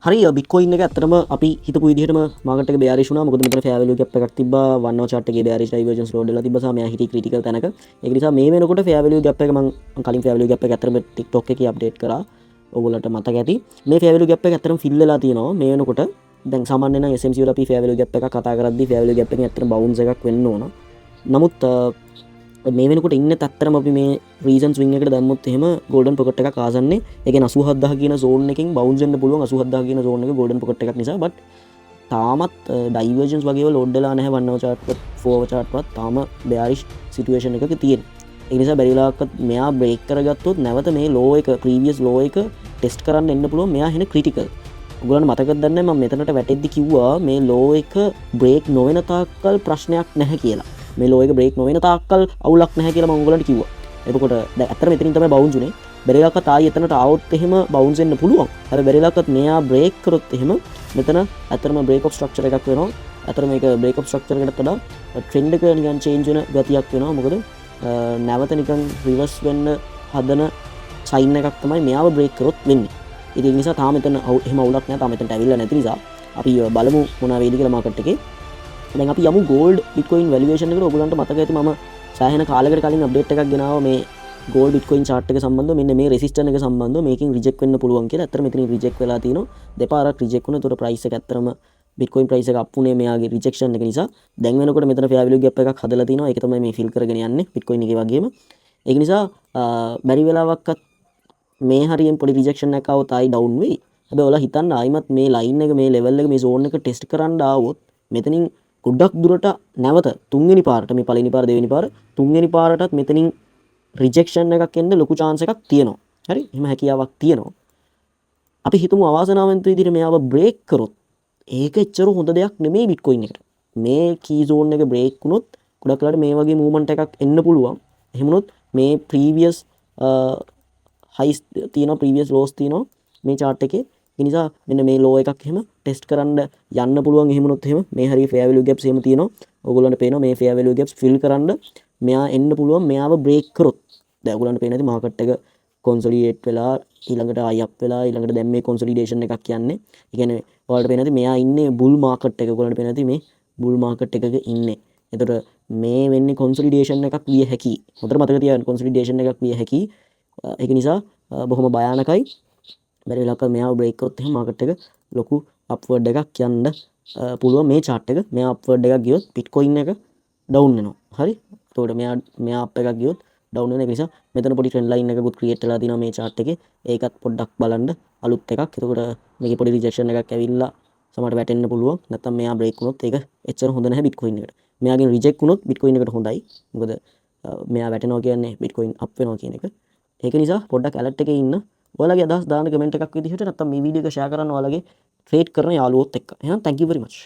හරි බිට්කොයින් එක ඇත්තටම අපි හිතපු විදිහටම මාකට් එක බෙයාරිෂ් වුණා. මොකද මෙතන ෆෙයාර් වැලියු ගැප් එකක් තිබ්බා. 1 hour chart එකේ බෙයාරිෂ් ඩයිවර්ජන්ස් ලෝඩ් වෙලා තිබ්බා. සහ මෙයා හිටි ක්‍රිටිකල් තැනක. ඒක නිසා මේ වෙනකොට ෆෙයාර් වැලියු ගැප් එක මම කලින් ෆෙයාර් වැලියු ගැප් එක ඇත්තටම TikTok එකේ අප්ඩේට් කරා. ඔයගොල්ලන්ට මතක ඇති. මේ ෆෙයාර් වැලියු ගැප් එක ඇත්තටම ෆිල් වෙලා තියෙනවා. මේ වෙනකොට දැන් සාමාන්‍යයෙන් නම් SMC වල අපි ෆෙයාර් වැලියු ගැප් එකක් කතා කරද්දී ෆෙයාර් වැලියු ගැප් එකෙන් ඇත්තටම බවුන්ස් එකක් වෙන්න ඕන. නමුත් මේ වෙනකොට ඉන්න තත්තරම අපි මේ රීසන් ස්විං එකට දැම්මොත් එහෙම ගෝල්ඩන් පොකට් එකක් ආසන්නේ. ඒ කියන්නේ 87000 කියන zone එකකින් බවුන්ස් වෙන්න පුළුවන් 87000 කියන zone එක ගෝල්ඩන් පොකට් එකක් නිසා. බට් තාමත් ඩයිවර්ජන්ස් වගේ ලෝඩ් වෙලා නැහැ 1 hour chart වත් 4 hour chart වත් තාම bearish situation එකක තියෙන. ඒ නිසා බැරි වෙලාවකත් මෙයා බ්‍රේක් කරගත්තොත් නැවත මේ low එක previous low එක ටෙස්ට් කරන්න එන්න පුළුවන්. මෙයා එන critical. ඔයගොල්ලන්ට මතකද දන්නේ මම මෙතනට වැටෙද්දි කිව්වා මේ low එක බ්‍රේක් නොවන තාක්කල් ප්‍රශ්නයක් නැහැ කියලා. මේ ලෝ එක බ්‍රේක් නොවන තාක්කල් අවුලක් නැහැ කියලා මම ඔයගොල්ලන්ට කිව්වා. එතකොට දැන් ඇත්තට මෙතනින් තමයි බවුන්ස් උනේ. බැරිලක්වත් ආයෙ එතනට ආවොත් එහෙම බවුන්ස් වෙන්න පුළුවන්. අර බැරිලක්වත් මෙයා බ්‍රේක් කරොත් එහෙම මෙතන ඇත්තටම බ්‍රේක් ඔෆ් ස්ට්‍රක්චර් එකක් වෙනවා. ඇත්තට මේක බ්‍රේක් ඔෆ් ස්ට්‍රක්චර් එකකට වඩා ට්‍රෙන්ඩ් එක නිකන් චේන්ජ් වෙන ගතියක් වෙනවා. මොකද නැවත නිකන් රිවර්ස් වෙන්න හදන සයින් එකක් තමයි මෙයාව බ්‍රේක් කරොත් වෙන්නේ. ඉතින් ඒ නිසා තාම මෙතන එහෙම අවුලක් නැහැ. තාම මෙතනට ඇවිල්ලා නැති නිසා අපි බලමු මොනවා වෙයිද කියලා මාකට් එකේ. දැන් අපි යමු ගෝල්ඩ් බිට්කොයින් වැලියේෂන් එකට. ඔයගොල්ලන්ට මතක ඇති මම සෑහෙන කාලයකට කලින් අප්ඩේට් එකක් ගෙනාවා මේ ගෝල්ඩ් බිට්කොයින් chart එක සම්බන්ධව. මෙන්න මේ රෙසිස්ටන්ස් එක සම්බන්ධව මේකෙන් රිජෙක්ට් වෙන්න පුළුවන් කියලා. ඇත්තට මෙතනින් රිජෙක්ට් වෙලා තිනවා. දෙපාරක් රිජෙක්ට් වුණා. ඒතකොට ප්‍රයිස් එක ඇත්තටම බිට්කොයින් ප්‍රයිස් එක අප් වුණේ මෙයාගේ රිජෙක්ෂන් එක නිසා. දැන් වෙනකොට මෙතන ෆෙයාර් වැලියු ගැප් එකක් හදලා තිනවා. ඒක තමයි මේ ෆිල් කරගෙන යන්නේ බිට්කොයින් එකේ වගේම. ඒක නිසා බැරි වෙලාවක්වත් මේ හරියෙන් පොඩි රිජෙක්ෂන් එකක් આવුත් ආයි ඩවුන් වෙයි. හැබැයි ඔයාලා හිතන්න ආයිමත් මේ ලයින් එක මේ ලෙවල් එක මේ zone එක ටෙස්ට් කරන්න ආවොත් මෙතනින් ගොඩක් දුරට නැවත තුන්වෙනි පාරට මේ පළවෙනි පාර දෙවෙනි පාර තුන්වෙනි පාරටත් මෙතනින් රිජෙක්ෂන් එකක් එන්න ලොකු chance එකක් තියෙනවා. හරි? එහෙම හැකියාවක් තියෙනවා. අපි හිතමු අවාසනාවන්ත විදිහට මෙයාව බ්‍රේක් කරොත් ඒක එච්චර හොඳ දෙයක් නෙමෙයි බිට්කොයින් එකට. මේ කී zone එක බ්‍රේක් වුණොත් ගොඩක් වෙලාවට මේ වගේ මූවමන්ට් එකක් එන්න පුළුවන්. එහෙම වුණොත් මේ previous highs තියෙනවා previous lows තියෙනවා මේ chart එකේ. ඒ නිසා මෙන්න මේ low එකක් එහෙම ටෙස්ට් කරන්න යන්න පුළුවන්. එහෙම වුණොත් එහෙම මේ හරිය fair value gaps එහෙම තියෙනවා. ඔයගොල්ලන්ට පේනවා මේ fair value gaps fill කරන්න මෙයා එන්න පුළුවන්. මෙයාව break කරොත් දැන් ඔයගොල්ලන්ට පේන ඇති market එක consolidate වෙලා ඊළඟට ආයි up වෙලා ඊළඟට දැන් මේ consolidation එකක් කියන්නේ. ඒ කියන්නේ ඔයාලට පේන ඇති මෙයා ඉන්නේ bull market එක. ඔයගොල්ලන්ට පේන ඇති මේ bull market එකක ඉන්නේ. එතකොට මේ වෙන්නේ consolidation එකක් විය හැකියි. හොඳට මතක තියාගන්න consolidation එකක් විය හැකියි. ඒක නිසා බොහොම භයානකයි. බැරි වෙලාවක මෙයාව බ්‍රේක් කරොත් එහෙනම් මාකට් එක ලොකු අප්වර්ඩ් එකක් යන්න පුළුවන් මේ chart එක. මෙයා අප්වර්ඩ් එකක් ගියොත් බිට්කොයින් එක ඩවුන් වෙනවා. හරි? එතකොට මෙයා අප් එකක් ගියොත් ඩවුන් වෙන එක නිසා මෙතන පොඩි ට්‍රෙන්ඩ් ලයින් එකකුත් ක්‍රියේට් වෙලා තිනවා මේ chart එකේ. ඒකත් පොඩ්ඩක් බලන්න අලුත් එකක්. එතකොට මේකේ පොඩි රිජෙක්ෂන් එකක් ඇවිල්ලා සමහරට වැටෙන්න පුළුවන්. නැත්නම් මෙයා බ්‍රේක් වුණොත් ඒක එච්චර හොඳ නැහැ බිට්කොයින් එකට. මෙයාගෙන් රිජෙක්ට් වුණොත් බිට්කොයින් එකට හොඳයි. මොකද මෙයා වැටෙනවා කියන්නේ බිට්කොයින් අප් වෙනවා කියන එක. ඒක නිසා පොඩ්ඩක් ඇලර්ට් එකේ ඉන්න. ඔයාලගේ අදහස් දාන්න කමෙන්ට් එකක් විදිහට නැත්නම් මේ වීඩියෝ එක ෂෙයා කරන්න ඔයාලගේ ට්‍රේඩ් කරන යාළුවොත් එක්ක. එහෙනම් thank you very much.